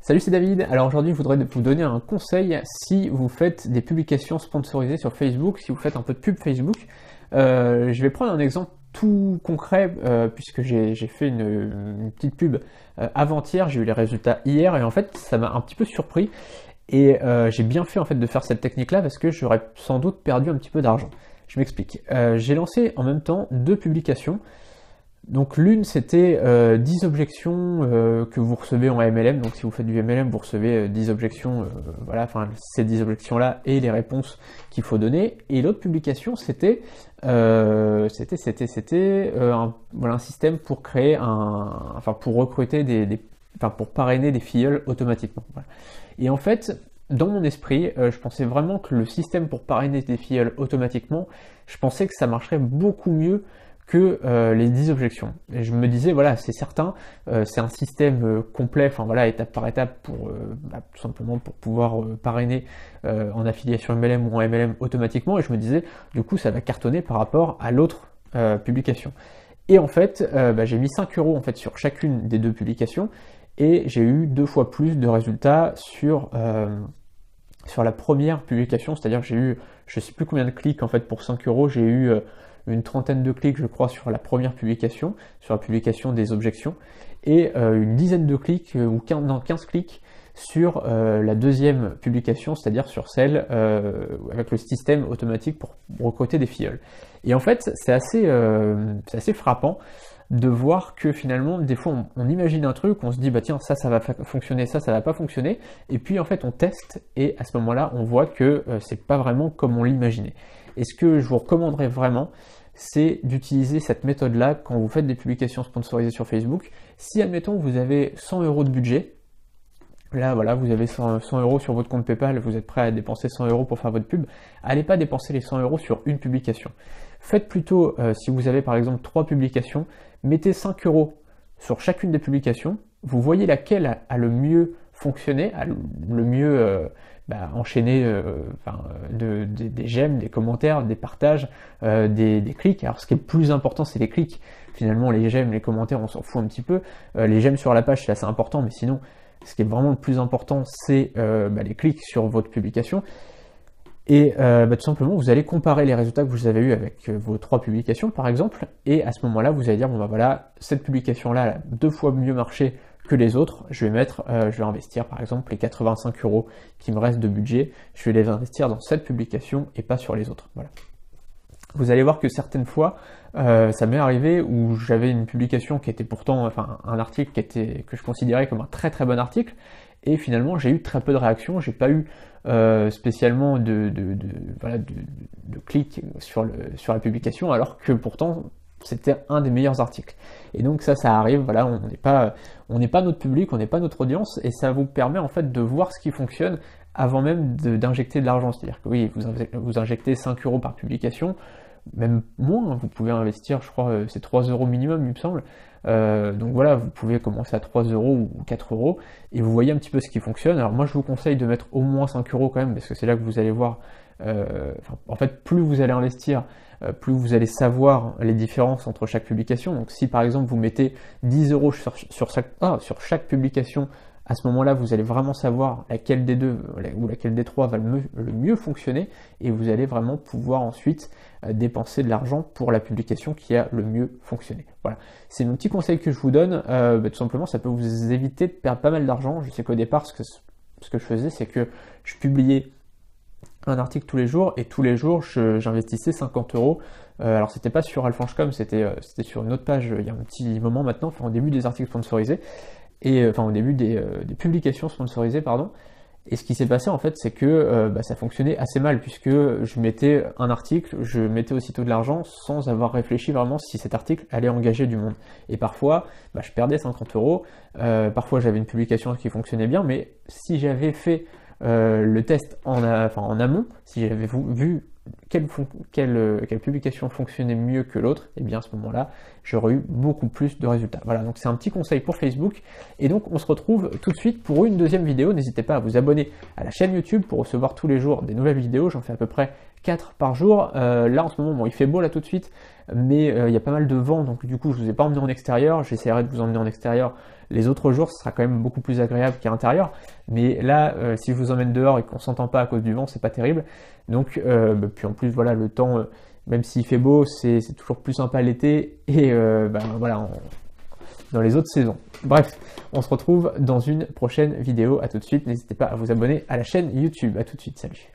Salut, c'est David. Alors aujourd'hui, je voudrais vous donner un conseil si vous faites des publications sponsorisées sur Facebook, si vous faites un peu de pub Facebook. Je vais prendre un exemple tout concret puisque j'ai fait une petite pub avant-hier, j'ai eu les résultats hier et en fait ça m'a un petit peu surpris et j'ai bien fait en fait de faire cette technique-là parce que j'aurais sans doute perdu un petit peu d'argent. Je m'explique. J'ai lancé en même temps 2 publications. Donc l'une c'était 10 objections que vous recevez en MLM, donc si vous faites du MLM vous recevez 10 objections, voilà, enfin ces 10 objections là et les réponses qu'il faut donner, et l'autre publication c'était voilà, un système pour créer pour recruter pour parrainer des filleuls automatiquement. Voilà. Et en fait, dans mon esprit, je pensais vraiment que le système pour parrainer des filleuls automatiquement, je pensais que ça marcherait beaucoup mieux que les 10 objections. Et je me disais, voilà, c'est certain, c'est un système complet, enfin voilà, étape par étape pour tout simplement pour pouvoir parrainer en affiliation MLM ou en MLM automatiquement, et je me disais, du coup, ça va cartonner par rapport à l'autre publication. Et en fait, j'ai mis 5 € en fait sur chacune des 2 publications, et j'ai eu 2 fois plus de résultats sur la première publication, c'est-à-dire que j'ai eu, je sais plus combien de clics en fait pour 5 €, j'ai eu une trentaine de clics je crois sur la première publication, sur la publication des objections, et une dizaine de clics, ou 15 clics sur la deuxième publication, c'est-à-dire sur celle avec le système automatique pour recruter des filleuls. Et en fait c'est assez frappant de voir que finalement, des fois, on imagine un truc, on se dit, bah tiens, ça va fonctionner, ça va pas fonctionner, et puis en fait, on teste, et à ce moment-là, on voit que c'est pas vraiment comme on l'imaginait. Et ce que je vous recommanderais vraiment, c'est d'utiliser cette méthode-là quand vous faites des publications sponsorisées sur Facebook. Si, admettons, vous avez 100 € de budget, là, voilà, vous avez 100 € sur votre compte PayPal, vous êtes prêt à dépenser 100 € pour faire votre pub, allez pas dépenser les 100 € sur une publication. Faites plutôt, si vous avez par exemple 3 publications, mettez 5 € sur chacune des publications, vous voyez laquelle a le mieux fonctionné, a le mieux enchaîné des j'aime, des commentaires, des partages, des clics. Alors ce qui est le plus important, c'est les clics. Finalement, les j'aime, les commentaires, on s'en fout un petit peu. Les j'aime sur la page, c'est assez important, mais sinon, ce qui est vraiment le plus important, c'est les clics sur votre publication. Et tout simplement, vous allez comparer les résultats que vous avez eu avec vos 3 publications, par exemple, et à ce moment-là, vous allez dire, bon bah voilà, cette publication-là a 2 fois mieux marché que les autres, je vais investir par exemple les 85 € qui me restent de budget, je vais les investir dans cette publication et pas sur les autres. Voilà. Vous allez voir que certaines fois, ça m'est arrivé où j'avais une publication qui était pourtant, un article que je considérais comme un très très bon article, et finalement j'ai eu très peu de réactions, j'ai pas eu spécialement de clics sur la publication, alors que pourtant c'était un des meilleurs articles. Et donc ça arrive, voilà, on n'est pas notre public, on n'est pas notre audience, et ça vous permet en fait de voir ce qui fonctionne avant même d'injecter de l'argent. C'est-à-dire que oui, vous injectez 5 € par publication, même moins, vous pouvez investir, je crois, c'est 3 € minimum, il me semble. Donc voilà, vous pouvez commencer à 3 € ou 4 € et vous voyez un petit peu ce qui fonctionne. Alors moi je vous conseille de mettre au moins 5 € quand même, parce que c'est là que vous allez voir, en fait plus vous allez investir, plus vous allez savoir les différences entre chaque publication. Donc si par exemple vous mettez 10 € sur chaque publication, à ce moment-là, vous allez vraiment savoir laquelle des deux ou laquelle des trois va le mieux fonctionner, et vous allez vraiment pouvoir ensuite dépenser de l'argent pour la publication qui a le mieux fonctionné. Voilà, c'est mon petit conseil que je vous donne. Tout simplement, ça peut vous éviter de perdre pas mal d'argent. Je sais qu'au départ, ce que je faisais, c'est que je publiais un article tous les jours, et tous les jours, j'investissais 50 €. Alors c'était pas sur Alphonse.com, c'était sur une autre page il y a un petit moment maintenant, au début des articles sponsorisés. Et au début des publications sponsorisées, pardon. Et ce qui s'est passé en fait, c'est que ça fonctionnait assez mal, puisque je mettais un article, je mettais aussitôt de l'argent sans avoir réfléchi vraiment si cet article allait engager du monde. Et parfois, je perdais 50 €, parfois j'avais une publication qui fonctionnait bien, mais si j'avais fait le test en amont, si j'avais vu quelle publication fonctionnait mieux que l'autre, et bien à ce moment-là, j'aurais eu beaucoup plus de résultats. Voilà, donc c'est un petit conseil pour Facebook. Et donc on se retrouve tout de suite pour une deuxième vidéo. N'hésitez pas à vous abonner à la chaîne YouTube pour recevoir tous les jours des nouvelles vidéos. J'en fais à peu près 4 par jour. Là en ce moment, bon, il fait beau là tout de suite, mais il y a pas mal de vent, donc du coup je vous ai pas emmené en extérieur. J'essaierai de vous emmener en extérieur les autres jours, ce sera quand même beaucoup plus agréable qu'à l'intérieur. Mais là, si je vous emmène dehors et qu'on s'entend pas à cause du vent, c'est pas terrible. Donc, puis en plus, voilà, le temps, même s'il fait beau, c'est toujours plus sympa l'été. Et voilà, dans les autres saisons. Bref, on se retrouve dans une prochaine vidéo. À tout de suite. N'hésitez pas à vous abonner à la chaîne YouTube. À tout de suite. Salut.